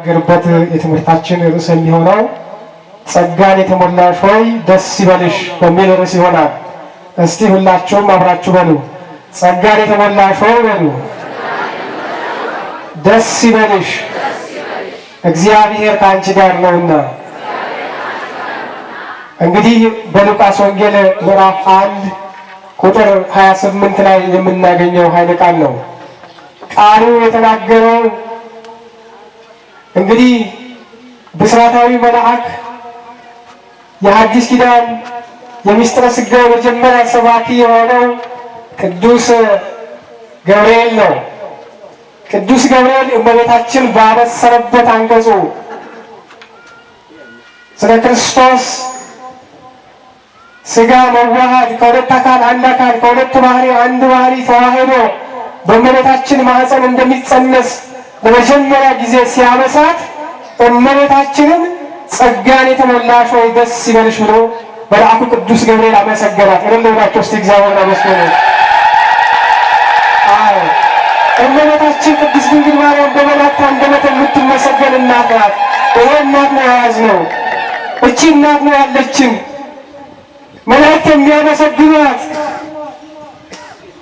የምንነጋገርበት የትምህርታችን ርዕስ የሚሆነው ጸጋን የተሞላሽ ሆይ ደስ ይበልሽ በሚል ርዕስ ይሆናል። እስቲ ሁላችሁም አብራችሁ በሉ፣ ጸጋን የተሞላሽ ሆይ በሉ፣ ደስ ይበልሽ እግዚአብሔር ከአንቺ ጋር ነውና። እንግዲህ በሉቃስ ወንጌል ምዕራፍ 1 ቁጥር 28 ላይ የምናገኘው ኃይለ ቃል ነው። ቃሉ የተናገረው እንግዲህ ብስራታዊ መልአክ የሐዲስ ኪዳን የምስጢረ ሥጋዌ የመጀመሪያ ሰባኪ የሆነው ቅዱስ ገብርኤል ነው። ቅዱስ ገብርኤል እመቤታችን ባበሰረበት አንቀጹ ስለ ክርስቶስ ሥጋ መዋሃድ ከሁለት አካል አንድ አካል ከሁለት ባህሪ አንድ ባህሪ ተዋህዶ በእመቤታችን ማኅፀን እንደሚጸነስ ለመጀመሪያ ጊዜ ሲያበሳት እመቤታችንን ጸጋን የተሞላሽ ሆይ ደስ ይበልሽ ብሎ መልአኩ ቅዱስ ገብርኤል አመሰገናት። የሌለውናቸው እስቲ እግዚአብሔርን አመስግኑ። አዎ እመቤታችን ቅድስት ድንግል ማርያም በመላእክት አንደበት የምትመሰገን እናት ናት። ይሄ እናት ነው የያዝነው። እቺ እናት ነው ያለችን፣ መላእክት የሚያመሰግኗት።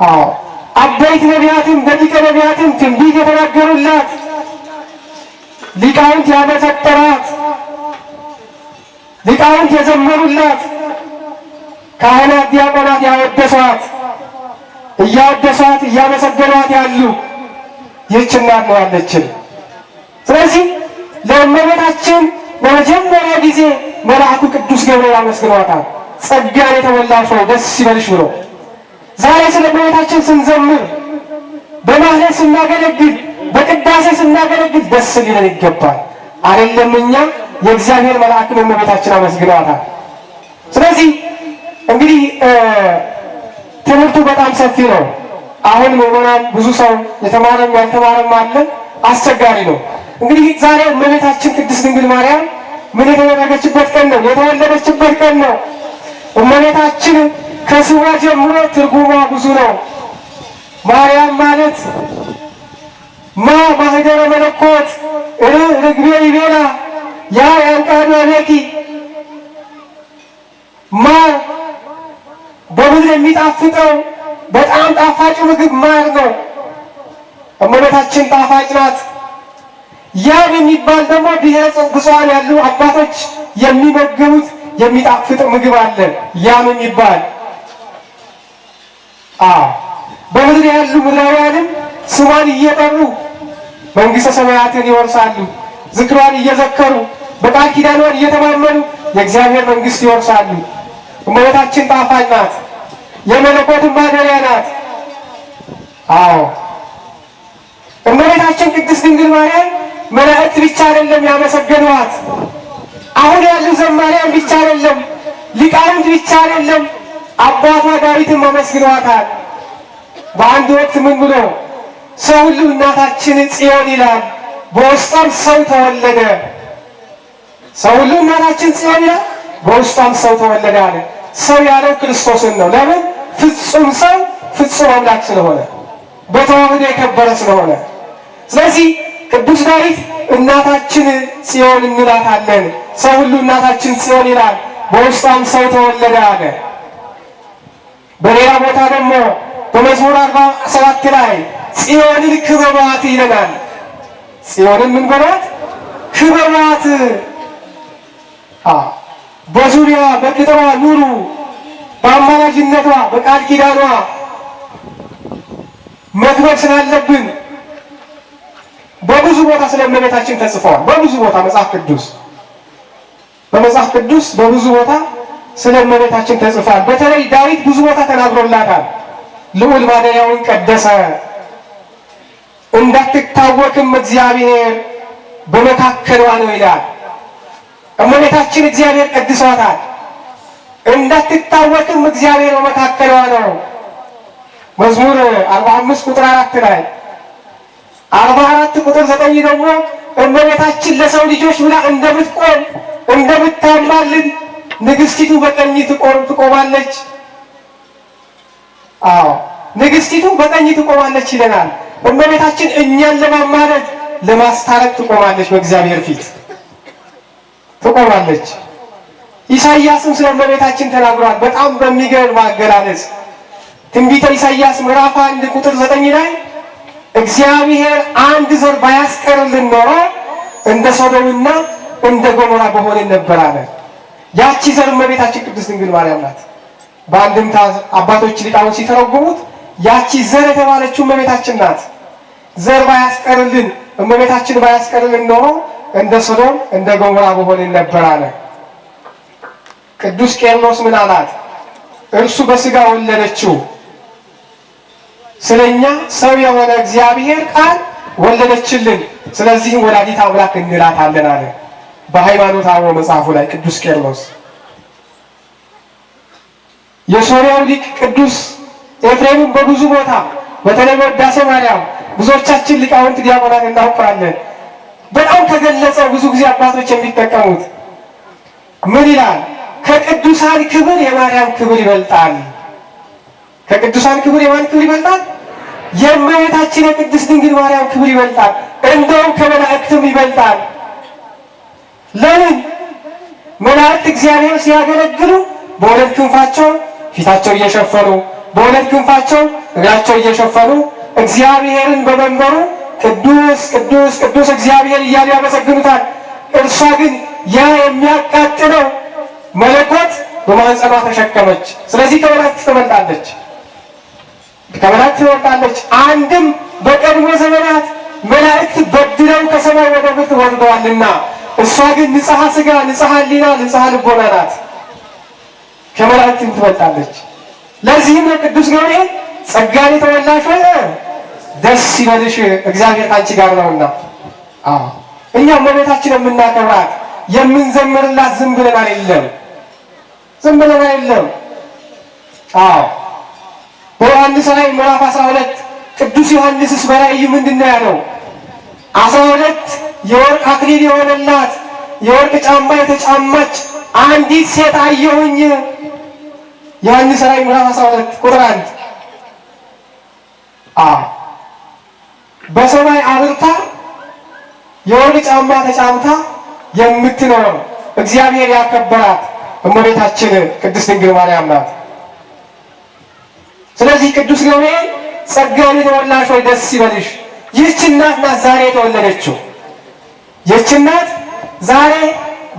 አዎ አበይት ነቢያትም ደቂቀ ነቢያትም ትንቢት የተናገሩላት፣ ሊቃውንት ያመሰጠራት፣ ሊቃውንት የዘመሩላት፣ ካህናት ዲያቆናት ያወደሷት፣ እያወደሷት እያመሰገኗት ያሉ ይህች እናት ነው ያለችን። ስለዚህ ለእመቤታችን ለመጀመሪያ ጊዜ መልአኩ ቅዱስ ገብርኤል አመስግኗታል። ጸጋን የተሞላሽ ሆይ ደስ ይበልሽ ብሎ ዛሬ ስለ እመቤታችን ስንዘምር፣ በማህሌት ስናገለግል፣ በቅዳሴ ስናገለግል ደስ ሊለን ይገባል። አይደለም እኛ የእግዚአብሔር መልአክን እመቤታችን አመስግኗታል። ስለዚህ እንግዲህ ትምህርቱ በጣም ሰፊ ነው። አሁን ምዕመናን ብዙ ሰው የተማረም ያልተማረም አለ፣ አስቸጋሪ ነው። እንግዲህ ዛሬ እመቤታችን ቅድስት ድንግል ማርያም ምን የተደረገችበት ቀን ነው? የተወለደችበት ቀን ነው። እመቤታችን ከስሟ ጀምሮ ትርጉሟ ብዙ ነው። ማርያም ማለት ማህደረ መለኮት ርግቤ ይቤላ ያ ያንቃዱ አቤኪ በምድር የሚጣፍጠው በጣም ጣፋጭ ምግብ ማር ነው። እመቤታችን ጣፋጭ ናት። ያም የሚባል ደግሞ ብሔረ ብፁዓን ያሉ አባቶች የሚመገቡት የሚጣፍጥ ምግብ አለ። ያም የሚባል በምድር ያሉ ምድራውያንም ስሟን እየጠሩ መንግሥተ ሰማያትን ይወርሳሉ። ዝክሯን እየዘከሩ በቃል ኪዳኗን እየተማመኑ የእግዚአብሔር መንግሥት ይወርሳሉ። እመቤታችን ጣፋጭ ናት። የመለኮት ማደሪያ ናት። አዎ እመቤታችን ቅድስት ድንግል ማርያም መላእክት ብቻ አይደለም ያመሰገኗት። አሁን ያሉ ዘማሪያን ብቻ አይደለም፣ ሊቃውንት ብቻ አይደለም፣ አባቷ ዳዊትም አመስግኗታል። በአንድ ወቅት ምን ብሎ ሰው ሁሉ እናታችን ጽዮን ይላል፣ በውስጧም ሰው ተወለደ። ሰው ሁሉ እናታችን ጽዮን ይላል፣ በውስጧም ሰው ተወለደ አለ። ሰው ያለው ክርስቶስን ነው። ለምን? ፍጹም ሰው ፍጹም አምላክ ስለሆነ፣ በተዋህዶ የከበረ ስለሆነ። ስለዚህ ቅዱስ ዳዊት እናታችን ጽዮን እንላታለን፣ ሰው ሁሉ እናታችን ጽዮን ይላል፣ በውስጧም ሰው ተወለደ አለ። በሌላ ቦታ ደግሞ በመዝሙር 47 ላይ ጽዮንን ክበቧት ይለናል። ጽዮንን ምን በሏት? ክበቧት። በዙሪያ በቅጥሯ ኑሩ፣ በአማላጅነቷ በቃል ኪዳኗ መክበር ስላለብን በብዙ ቦታ ስለ እመቤታችን ተጽፏል። በብዙ ቦታ በመጽሐፍ ቅዱስ በብዙ ቦታ ስለ እመቤታችን ተጽፏል። በተለይ ዳዊት ብዙ ቦታ ተናግሮላታል። ልዑል ማደሪያውን ቀደሰ፣ እንዳትታወክም እግዚአብሔር በመካከሏ ነው ይላል። እመቤታችን እግዚአብሔር ቀድሷታል። እንዳትታወክም እግዚአብሔር በመካከሏ ነው። መዝሙር 45 ቁጥር 4 ላይ 44 ቁጥር 9 ደግሞ እመቤታችን ለሰው ልጆች ብላ እንደምትቆም እንደምታማልድ ንግሥቲቱ በቀኝ ትቆማለች። ንግሥቲቱ በቀኝ ትቆማለች ይለናል። እመቤታችን እኛን ለማማለድ ለማስታረቅ ትቆማለች፣ በእግዚአብሔር ፊት ትቆማለች። ኢሳይያስም ስለ እመቤታችን ተናግሯል በጣም በሚገርም አገላለጽ። ትንቢተ ኢሳይያስ ምዕራፍ 1 ቁጥር 9 ላይ እግዚአብሔር አንድ ዘር ባያስቀርልን ኖሮ እንደ ሶዶምና እንደ ገሞራ በሆንን ነበር አለ። ያቺ ዘር እመቤታችን ቅድስት ድንግል ማርያም ናት። በአንድምታ አባቶች ሊቃውንት ሲተረጉሙት ያቺ ዘር የተባለችው እመቤታችን ናት። ዘር ባያስቀርልን እመቤታችን ባያስቀርልን ኖሮ እንደ ሶዶም እንደ ገሞራ በሆንን ነበር አለ። ቅዱስ ቄርሎስ ምን አላት? እርሱ በሥጋ ወለደችው፣ ስለኛ ሰው የሆነ እግዚአብሔር ቃል ወለደችልን፣ ስለዚህም ወላዲተ አምላክ እንላታለን አለ በሃይማኖተ አበው መጽሐፉ ላይ ቅዱስ ቄርሎስ። የሶርያው ሊቅ ቅዱስ ኤፍሬምም በብዙ ቦታ በተለይ በውዳሴ ማርያም ብዙዎቻችን ሊቃውንት ዲያቆናት እናውቃለን። በጣም ከገለጸው ብዙ ጊዜ አባቶች የሚጠቀሙት ምን ይላል? ከቅዱሳን ክብር የማርያም ክብር ይበልጣል። ከቅዱሳን ክብር የማን ክብር ይበልጣል? የእመቤታችን የቅድስት ድንግል ማርያም ክብር ይበልጣል። እንደውም ከመላእክትም ይበልጣል። ለምን? መላእክት እግዚአብሔር ሲያገለግሉ በሁለት ክንፋቸው ፊታቸው እየሸፈኑ በሁለት ክንፋቸው እግራቸው እየሸፈኑ እግዚአብሔርን በመንበሩ ቅዱስ ቅዱስ ቅዱስ እግዚአብሔር እያሉ ያመሰግኑታል። እርሷ ግን ያ የሚያቃጥለው መለኮት በማህፀኗ ተሸከመች። ስለዚህ ከመላእክት ትበልጣለች፣ ከመላእክት ትበልጣለች። አንድም በቀድሞ ዘመናት መላእክት በድለው ከሰማይ ወደ ምድር ወርደዋልና እሷ ግን ንጽሐ ሥጋ ንጽሐ ሕሊና ንጽሐ ልቦና ናት፣ ከመላእክትም ትበልጣለች። ለዚህም ቅዱስ ገብርኤል ጸጋን የተሞላሽ ሆይ ደስ ይበልሽ እግዚአብሔር ከአንቺ ጋር ነውና። እኛ እመቤታችን የምናከብራት የምንዘምርላት ዝም ብለን አይደለም፣ ዝም ብለን አይደለም። በዮሐንስ ራእይ ምዕራፍ 12 ቅዱስ ዮሐንስስ በራእዩ ምንድን ነው ያለው? 12 የወርቅ አክሊል የሆነላት የወርቅ ጫማ የተጫማች አንዲት ሴት አየሁኝ። ዮሐንስ ራእይ ምዕራፍ 12 ቁጥር 1 በሰማይ አብርታ የወርቅ ጫማ ተጫምታ የምትኖር እግዚአብሔር ያከበራት እመቤታችን ቅድስት ድንግል ማርያም ናት። ስለዚህ ቅዱስ ገብርኤል ጸጋን የተሞላሽ ሆይ ደስ ይበልሽ። ይህች እናት ናት ዛሬ የተወለደችው። ይህች እናት ዛሬ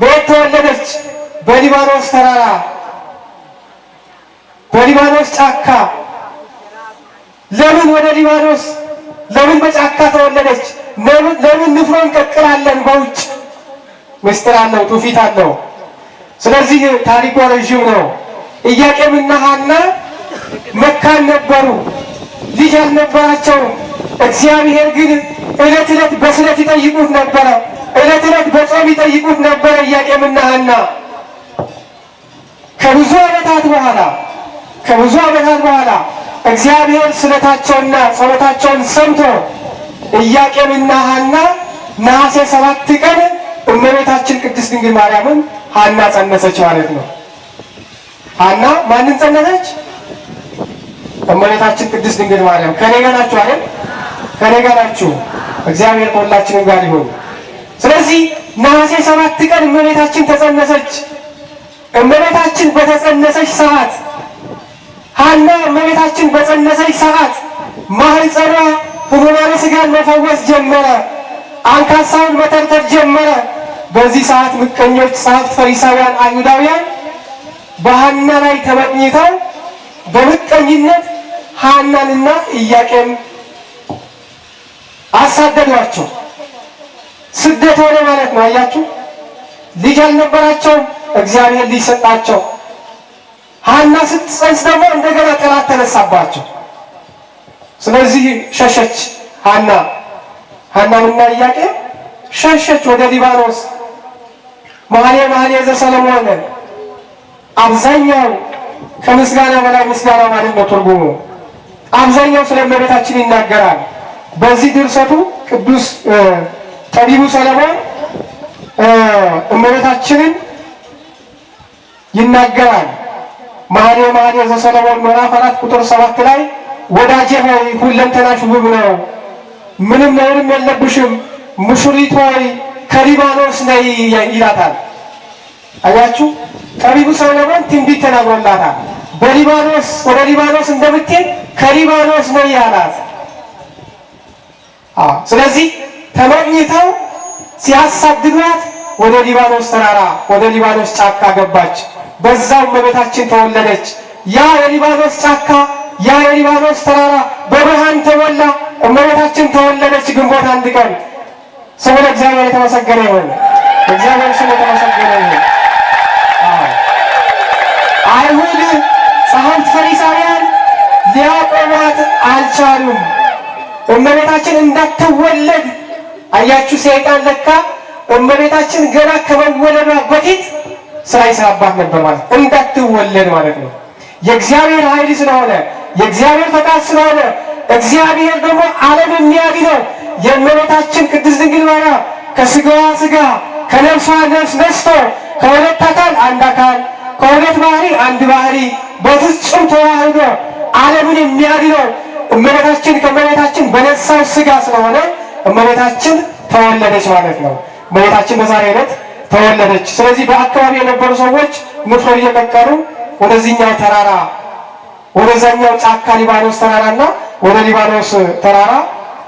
በየት ተወለደች? በሊባኖስ ተራራ፣ በሊባኖስ ጫካ። ለምን ወደ ሊባኖስ ለምን በጫካ ተወለደች? ለምን ንፍሮ እንቀቅላለን በውጭ? ምስጢር አለው፣ ትውፊት አለው። ስለዚህ ታሪኩ ረዥም ነው። ኢያቄምና ሐና መካን ነበሩ፣ ልጅ አልነበራቸውም። እግዚአብሔር ግን ዕለት ዕለት በስለት ይጠይቁት ነበረ፣ ዕለት ዕለት በጾም ይጠይቁት ነበረ። ኢያቄምና ሐና ከብዙ ዓመታት በኋላ እግዚአብሔር ስለታቸውና ጸሎታቸውን ሰምቶ ኢያቄምና ሐና ነሐሴ 7 ቀን እመቤታችን ቅድስት ድንግል ማርያምን ሐና ጸነሰች ማለት ነው። ሐና ማንን ጸነሰች? እመቤታችን ቅድስት ድንግል ማርያም። ከኔ ጋር ናችሁ አይደል? ከኔ ጋር ናችሁ። እግዚአብሔር ከሁላችንም ጋር ይሁን። ስለዚህ ነሐሴ 7 ቀን እመቤታችን ተጸነሰች። እመቤታችን በተጸነሰች ሰዓት ሐና እመቤታችን በጸነሰች ሰዓት ማህፀኗ ሕሙማነ ሥጋን መፈወስ ጀመረ፣ አንካሳውን መተርተር ጀመረ። በዚህ ሰዓት ምቀኞች ጸሐፍት፣ ፈሪሳውያን፣ አይሁዳውያን በሐና ላይ ተመቅኝተው በምቀኝነት ሐናንና ኢያቄም አሳደዷቸው። ስደት ሆነ ማለት ነው። አያችሁ፣ ልጅ አልነበራቸውም፣ እግዚአብሔር ልጅ ሰጣቸው። ሐና ስትጸንስ ደግሞ እንደገና ጠላት ተነሳባቸው። ስለዚህ ሸሸች ሐናንና ኢያቄም ሸሸች ወደ ሊባኖስ። መኃልየ ዘሰሎሞን አብዛኛው ከምስጋና በላይ ምስጋና ማለት ነው ትርጉሙ። አብዛኛው ስለ እመቤታችን ይናገራል። በዚህ ድርሰቱ ቅዱስ ጠቢቡ ሰሎሞን እመቤታችንን ይናገራል። መኃልየ ዘሰሎሞን ምዕራፍ 4 ቁጥር 7 ላይ ወዳጄ ሆይ ሁለንተናሽ ውብ ነው፣ ምንም ነውርም የለብሽም፣ ሙሽሪት ሆይ ከሊባኖስ ነይ ይላታል። አያችሁ፣ ጠቢቡ ሰሎሞን ትንቢት ተናግሮላታል። በሊባኖስ ወደ ሊባኖስ እንደምትሄድ ከሊባኖስ ነይ ያላት። ስለዚህ ተመኝተው ሲያሳድዷት ወደ ሊባኖስ ተራራ ወደ ሊባኖስ ጫካ ገባች። በዛው እመቤታችን ተወለደች። ያ የሊባኖስ ጫካ ያ የሊባኖስ ተራራ በብርሃን ተሞላ። እመቤታችን ተወለደች ግንቦት 1 ቀን። ስሙ ለእግዚአብሔር የተመሰገነ ይሁን። እግዚአብሔር ስሙ የተመሰገነ ይሁን። አይሁድ ጸሐፍት ፈሪሳውያን ሊያቆሟት አልቻሉም። እመቤታችን እንዳትወለድ አያችሁ፣ ሰይጣን ለካ እመቤታችን ገና ከመወለዷ በፊት ስራ ይሰራባት ነበር ማለት እንዳትወለድ ማለት ነው። የእግዚአብሔር ኃይል ስለሆነ የእግዚአብሔር ፈቃድ ስለሆነ እግዚአብሔር ደግሞ ዓለም የሚያድነው የእመቤታችን ቅድስት ድንግል ማርያም ከስጋዋ ስጋ ከነፍሷ ነፍስ ነስቶ ከሁለት አካል አንድ አካል ከሁለት ባህሪ አንድ ባህሪ በፍጹም ተዋህዶ ዓለምን የሚያድነው እመቤታችን ከእመቤታችን በነሳው ስጋ ስለሆነ እመቤታችን ተወለደች ማለት ነው። እመቤታችን በዛሬ ዕለት ተወለደች። ስለዚህ በአካባቢ የነበሩ ሰዎች ንፍሮ እየቀቀሉ ወደዚህኛው ተራራ ወደዛኛው ጫካ ሊባኖስ ተራራና ወደ ሊባኖስ ተራራ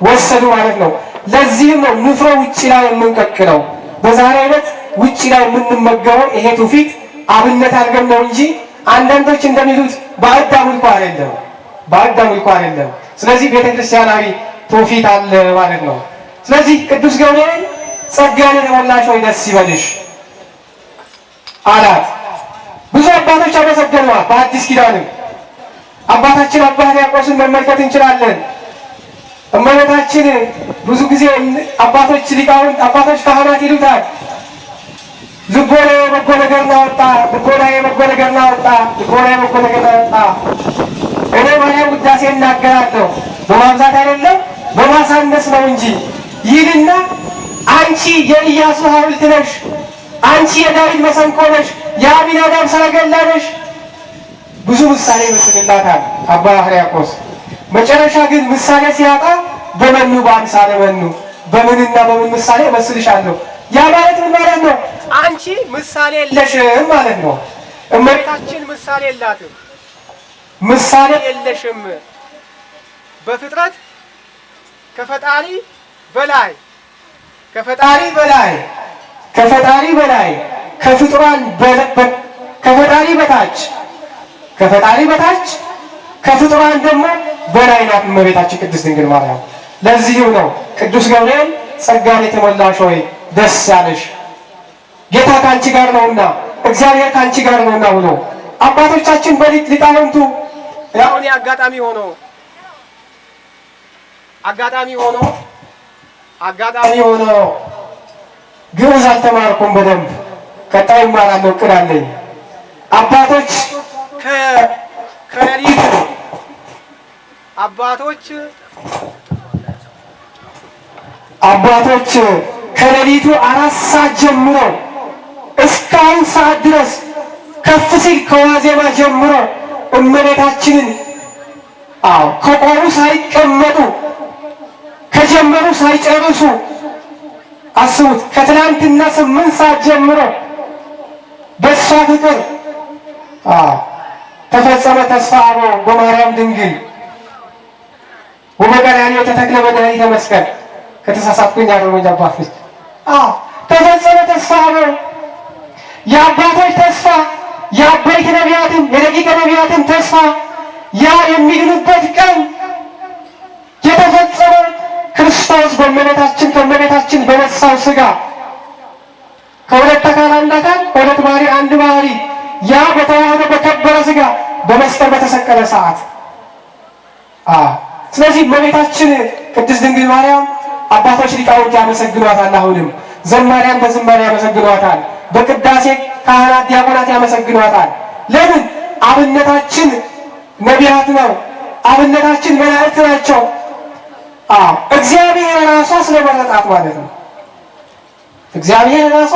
ወሰዱ ማለት ነው። ለዚህም ነው ንፍሮ ውጪ ላይ የምንቀቅለው። በዛሬ ዕለት ውጪ ላይ የምንመገበው ይሄ ትውፊት አብነት አድርገን ነው እንጂ አንዳንዶች እንደሚሉት ባዕድ አምልኮ አይደለም፣ ባዕድ አምልኮ አይደለም። ስለዚህ ቤተክርስቲያናዊ ትውፊት አለ ማለት ነው። ስለዚህ ቅዱስ ገብርኤል ጸጋን የተሞላሽ ሆይ ደስ ይበልሽ አላት። ብዙ አባቶች አመሰገኗት። በአዲስ ኪዳንም አባታችን አባ ሕርያቆስን መመልከት እንችላለን። እመቤታችን ብዙ ጊዜ አባቶች ሊቃውንት አባቶች ካህናት ይሉታል፣ ልቦና የበጎ ነገር ናወጣ፣ ልቦና የበጎ ነገር ናወጣ፣ ልቦና የበጎ ነገር ናወጣ። እኔ ማርያም ውዳሴ እናገራለሁ በማብዛት አይደለም በማሳነስ ነው እንጂ ይልና አንቺ የኢያሱ ሐውልት ነሽ፣ አንቺ የዳዊት መሰንቆ ነሽ፣ የአቢናዳብ ሰረገላ ነሽ። ብዙ ምሳሌ ይመስልላታል አባ ሕርያቆስ። መጨረሻ ግን ምሳሌ ሲያጣ በመኑ በአምሳለ መኑ፣ በምንና በምን ምሳሌ እመስልሻለሁ። ያ ማለት ምን ማለት ነው? አንቺ ምሳሌ የለሽም ማለት ነው። እመቤታችን ምሳሌ የላትም፣ ምሳሌ የለሽም። በፍጥረት ከፈጣሪ በላይ ከፈጣሪ በላይ ከፈጣሪ በላይ ከፍጡራን ከፈጣሪ በታች ከፈጣሪ በታች ከፍጡራን ደግሞ በላይ ናት እመቤታችን ቅድስት ድንግል ማርያም። ለዚህም ነው ቅዱስ ገብርኤል ጸጋን የተሞላሽ ሆይ ደስ ያለሽ ጌታ ከአንቺ ጋር ነውና እግዚአብሔር ከአንቺ ጋር ነውና ብሎ አባቶቻችን ሊቃውንቱ ያሁን አጋጣሚ ሆኖ ግዕዝ አልተማርኩም በደንብ ቀጣይ እማራለሁ እቅድ አለኝ። አባቶች ከሌሊቱ 4 ሰዓት ጀምሮ እስካሁን ሰዓት ድረስ ከፍ ሲል ከዋዜማ ጀምሮ እመቤታችንን ከቆሙ ሳይቀመጡ ከጀመሩ ሳይጨርሱ አስቡት። ከትናንትና 8 ሰዓት ጀምሮ በእሷ ፍቅር ተፈጸመ ተስፋ አበው በማርያም ድንግል ወበቀራንዮ ተተክለ መድኃኒተ መስቀል። ከተሳሳትኩኝ ያረሙኝ አባቶች። ተፈጸመ ተስፋ አበው የአባቶች ተስፋ የአበይት ነቢያትን የደቂቀ ነቢያትን ተስፋ ያ የሚድኑበት ቀን የተፈጸመ ክርስቶስ በእመቤታችን ከእመቤታችን በነሳው ስጋ ከሁለት አካል አንድ አካል ከሁለት ባህሪ አንድ ባህሪ ያ በተዋህዶ በከበረ ስጋ በመስቀል በተሰቀለ ሰዓት ስለዚህ እመቤታችን ቅድስት ድንግል ማርያም አባቶች ሊቃውንት ያመሰግኗታል። አሁንም ዘማሪያን በዝማሬ ያመሰግኗታል። በቅዳሴ ካህናት ዲያቆናት ያመሰግኗታል። ለምን? አብነታችን ነቢያት ነው። አብነታችን መላእክት ናቸው። እግዚአብሔር ራሷ ስለመረጣት ማለት ነው። እግዚአብሔር ራሷ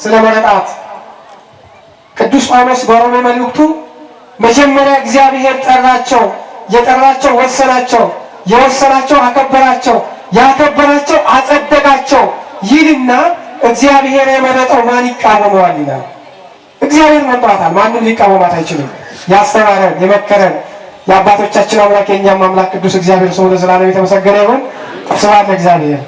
ስለመረጣት ቅዱስ ጳውሎስ በሮሜ መልእክቱ መጀመሪያ እግዚአብሔር ጠራቸው፣ የጠራቸው ወሰናቸው፣ የወሰናቸው አከበራቸው፣ ያከበራቸው አጸደቃቸው ይልና እግዚአብሔር የመረጠው ማን ይቃወመዋል ይላል። እግዚአብሔር መርጧታል፣ ማንም ሊቃወማት አይችልም። ያስተማረን የመከረን የአባቶቻችን አምላክ የእኛም አምላክ ቅዱስ እግዚአብሔር ስሙ ለዘላለም የተመሰገነ ይሁን። ስብሐት ለእግዚአብሔር።